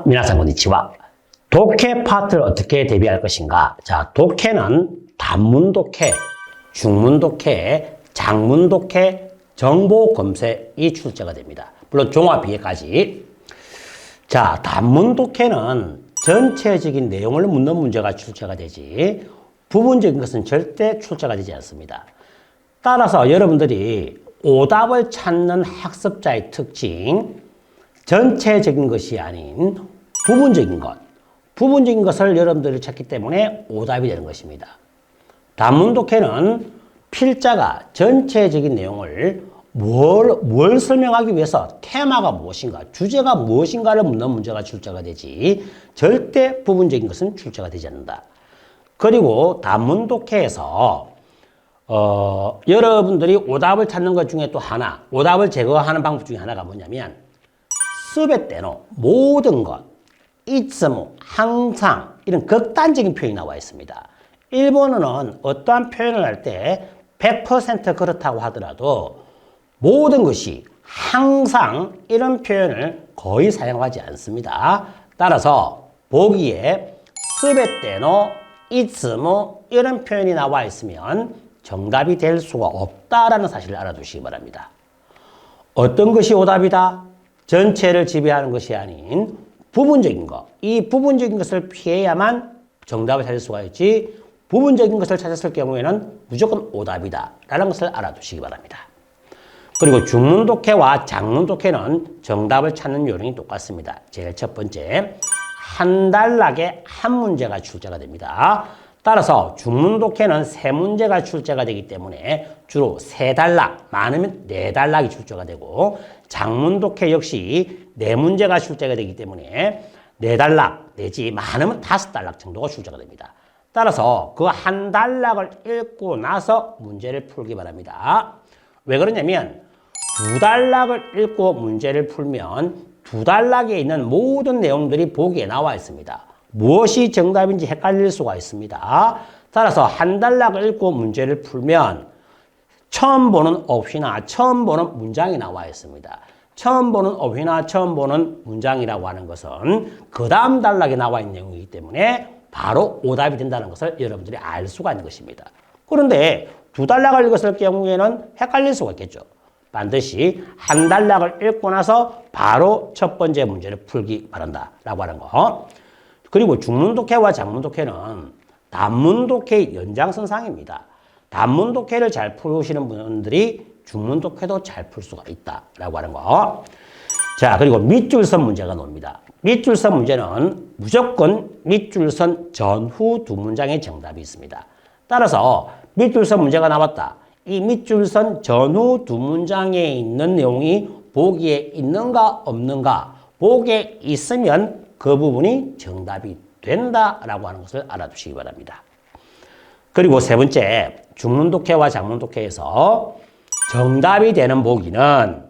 皆さんこんにちは. 독해 파트를 어떻게 대비할 것인가? 자, 독해는 단문 독해, 중문 독해, 장문 독해, 정보 검색이 출제가 됩니다. 물론 종합 비해까지. 자, 단문 독해는 전체적인 내용을 묻는 문제가 출제가 되지 부분적인 것은 절대 출제가 되지 않습니다. 따라서 여러분들이 오답을 찾는 학습자의 특징, 전체적인 것이 아닌 부분적인 것, 부분적인 것을 여러분들이 찾기 때문에 오답이 되는 것입니다. 단문 독해는 필자가 전체적인 내용을 뭘 설명하기 위해서 테마가 무엇인가, 주제가 무엇인가를 묻는 문제가 출제가 되지 절대 부분적인 것은 출제가 되지 않는다. 그리고 단문 독해에서 여러분들이 오답을 찾는 것 중에 또 하나, 오답을 제거하는 방법 중에 하나가 뭐냐면 수배 때の모든 것, いつも, 항상 이런 극단적인 표현이 나와 있습니다. 일본어는 어떠한 표현을 할 때 100% 그렇다고 하더라도 모든 것이 항상 이런 표현을 거의 사용하지 않습니다. 따라서 보기에 すべての, いつも 이런 표현이 나와 있으면 정답이 될 수가 없다라는 사실을 알아두시기 바랍니다. 어떤 것이 오답이다? 전체를 지배하는 것이 아닌 부분적인 것. 이 부분적인 것을 피해야만 정답을 찾을 수가 있지 부분적인 것을 찾았을 경우에는 무조건 오답이다 라는 것을 알아두시기 바랍니다. 그리고 중문 독해와 장문 독해는 정답을 찾는 요령이 똑같습니다. 제일 첫 번째, 한 단락에 한 문제가 출제가 됩니다. 따라서 중문 독해는 세 문제가 출제가 되기 때문에 주로 세 단락, 많으면 네 단락이 출제가 되고 장문 독해 역시 네 문제가 출제가 되기 때문에 네 단락 내지 많으면 다섯 단락 정도가 출제가 됩니다. 따라서 그 한 단락을 읽고 나서 문제를 풀기 바랍니다. 왜 그러냐면 두 단락을 읽고 문제를 풀면 두 단락에 있는 모든 내용들이 보기에 나와 있습니다. 무엇이 정답인지 헷갈릴 수가 있습니다. 따라서 한 단락을 읽고 문제를 풀면 처음 보는 어휘나 처음 보는 문장이 나와 있습니다. 처음 보는 어휘나 처음 보는 문장이라고 하는 것은 그 다음 단락에 나와 있는 내용이기 때문에 바로 오답이 된다는 것을 여러분들이 알 수가 있는 것입니다. 그런데 두 단락을 읽었을 경우에는 헷갈릴 수가 있겠죠. 반드시 한 단락을 읽고 나서 바로 첫 번째 문제를 풀기 바란다라고 하는 거. 그리고 중문 독해와 장문 독해는 단문 독해의 연장선상입니다. 단문 독해를 잘 풀으시는 분들이 중문 독해도 잘 풀 수가 있다라고 하는 거. 자, 그리고 밑줄선 문제가 나옵니다. 밑줄선 문제는 무조건 밑줄선 전후 두 문장의 정답이 있습니다. 따라서 밑줄선 문제가 나왔다. 이 밑줄선 전후 두 문장에 있는 내용이 보기에 있는가 없는가, 보기에 있으면 그 부분이 정답이 된다라고 하는 것을 알아두시기 바랍니다. 그리고 세 번째, 중문 독해와 장문 독해에서 정답이 되는 보기는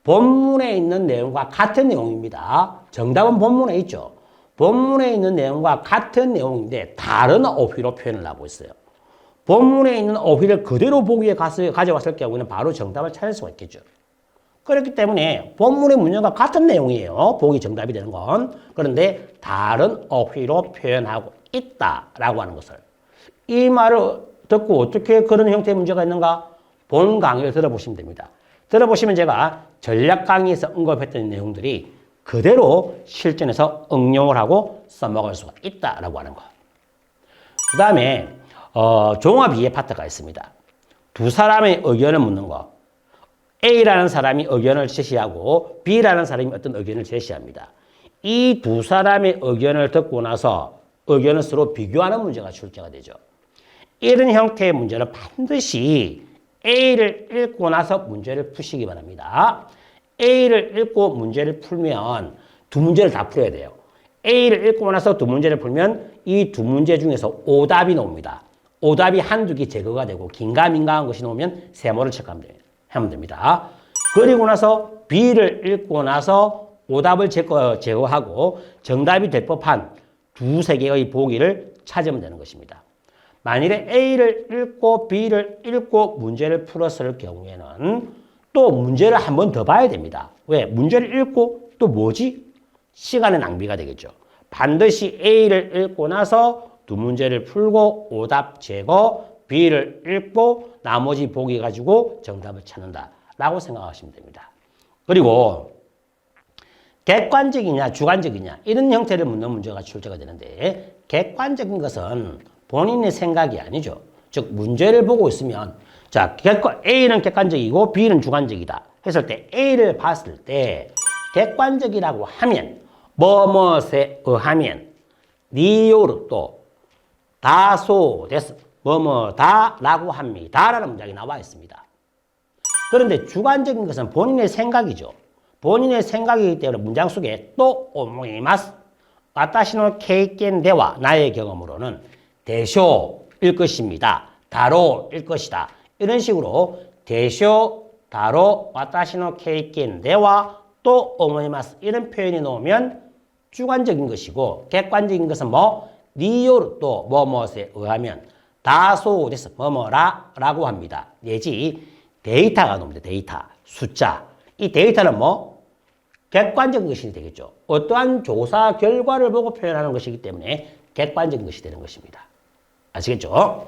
본문에 있는 내용과 같은 내용입니다. 정답은 본문에 있죠. 본문에 있는 내용과 같은 내용인데 다른 어휘로 표현을 하고 있어요. 본문에 있는 어휘를 그대로 보기에 가져왔을 경우에는 바로 정답을 찾을 수가 있겠죠. 그렇기 때문에 본문의 문장과 같은 내용이에요. 보기 정답이 되는 건. 그런데 다른 어휘로 표현하고 있다라고 하는 것을. 이 말을 듣고 어떻게 그런 형태의 문제가 있는가? 본 강의를 들어보시면 됩니다. 들어보시면 제가 전략 강의에서 언급했던 내용들이 그대로 실전에서 응용을 하고 써먹을 수가 있다라고 하는 거. 그 다음에 종합 이해 파트가 있습니다. 두 사람의 의견을 묻는 거. A라는 사람이 의견을 제시하고 B라는 사람이 어떤 의견을 제시합니다. 이 두 사람의 의견을 듣고 나서 의견을 서로 비교하는 문제가 출제가 되죠. 이런 형태의 문제는 반드시 A를 읽고 나서 문제를 푸시기 바랍니다. A를 읽고 문제를 풀면 두 문제를 다 풀어야 돼요. A를 읽고 나서 두 문제를 풀면 이 두 문제 중에서 오답이 나옵니다. 오답이 한두 개 제거가 되고 긴가민가한 것이 나오면 세모를 체크하면 됩니다. 그리고 나서 B를 읽고 나서 오답을 제거하고 정답이 될 법한 두세 개의 보기를 찾으면 되는 것입니다. 만일에 A를 읽고 B를 읽고 문제를 풀었을 경우에는 또 문제를 한 번 더 봐야 됩니다. 왜? 문제를 읽고 또 뭐지? 시간의 낭비가 되겠죠. 반드시 A를 읽고 나서 두 문제를 풀고 오답 제거, B를 읽고 나머지 보기 가지고 정답을 찾는다 라고 생각하시면 됩니다. 그리고 객관적이냐 주관적이냐 이런 형태를 묻는 문제가 출제가 되는데 객관적인 것은 본인의 생각이 아니죠. 즉 문제를 보고 있으면 자 A는 객관적이고 B는 주관적이다 했을 때 A를 봤을 때 객관적이라고 하면 뭐뭐에 의하면 니요르 또 다소 데스 뭐뭐다 라고 합니다 라는 문장이 나와 있습니다. 그런데 주관적인 것은 본인의 생각이죠. 본인의 생각이기 때문에 문장 속에 또 오모이마스 와타시노 케이켄데와 나의 경험으로는 대쇼일 것입니다. 다로일 것이다. 이런 식으로 대쇼, 다로, 와타시노 케이켄데와 또 오모이마스 이런 표현이 나오면 주관적인 것이고 객관적인 것은 뭐 니요르 또 뭐뭐에 의하면 다소 데스 뭐뭐라 라고 합니다. 내지 데이터가 나옵니다. 데이터, 숫자. 이 데이터는 뭐 객관적인 것이 되겠죠. 어떠한 조사 결과를 보고 표현하는 것이기 때문에 객관적인 것이 되는 것입니다. 아시겠죠?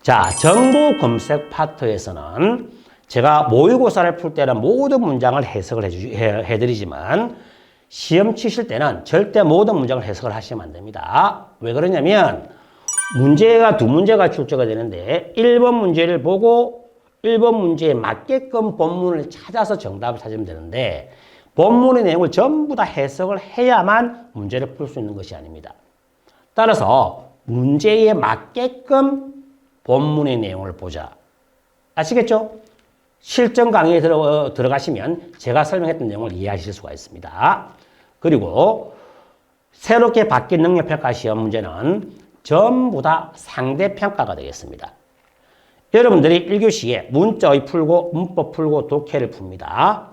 자, 정보 검색 파트에서는 제가 모의고사를 풀 때는 모든 문장을 해석을 해드리지만 시험 치실 때는 절대 모든 문장을 해석을 하시면 안 됩니다. 왜 그러냐면 문제가 두 문제가 출제가 되는데 1번 문제를 보고 1번 문제에 맞게끔 본문을 찾아서 정답을 찾으면 되는데 본문의 내용을 전부 다 해석을 해야만 문제를 풀 수 있는 것이 아닙니다. 따라서 문제에 맞게끔 본문의 내용을 보자. 아시겠죠? 실전 강의에 들어가시면 제가 설명했던 내용을 이해하실 수가 있습니다. 그리고 새롭게 바뀐 능력평가 시험 문제는 전부 다 상대평가가 되겠습니다. 여러분들이 1교시에 문자의 풀고 문법 풀고 독해를 풉니다.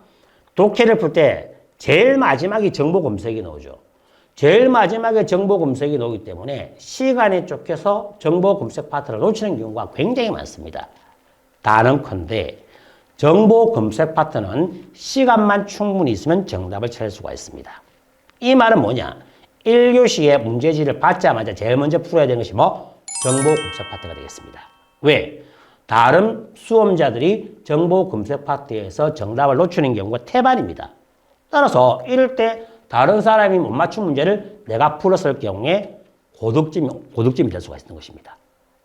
독해를 풀 때 제일 마지막에 정보 검색이 나오죠. 제일 마지막에 정보 검색이 나오기 때문에 시간에 쫓겨서 정보 검색 파트를 놓치는 경우가 굉장히 많습니다. 단언컨대 정보 검색 파트는 시간만 충분히 있으면 정답을 찾을 수가 있습니다. 이 말은 뭐냐? 1교시에 문제지를 받자마자 제일 먼저 풀어야 되는 것이 뭐? 정보 검색 파트가 되겠습니다. 왜? 다른 수험자들이 정보 검색 파트에서 정답을 놓치는 경우가 태반입니다. 따라서 이럴 때 다른 사람이 못 맞춘 문제를 내가 풀었을 경우에 고득점이 될 수가 있는 것입니다.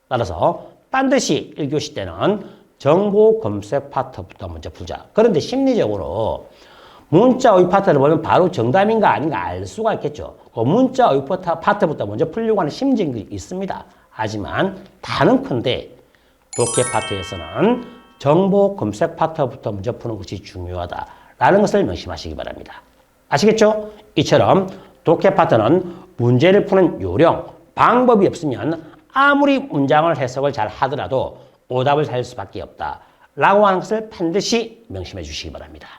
따라서 반드시 1교시 때는 정보 검색 파트부터 먼저 풀자. 그런데 심리적으로 문자의 파트를 보면 바로 정답인가 아닌가 알 수가 있겠죠. 그 문자의 파트부터 먼저 풀려고 하는 심정이 있습니다. 하지만 단언컨대 독해 파트에서는 정보 검색 파트부터 먼저 푸는 것이 중요하다라는 것을 명심하시기 바랍니다. 아시겠죠? 이처럼 독해 파트는 문제를 푸는 요령, 방법이 없으면 아무리 문장을 해석을 잘 하더라도 오답을 살 수밖에 없다라고 하는 것을 반드시 명심해 주시기 바랍니다.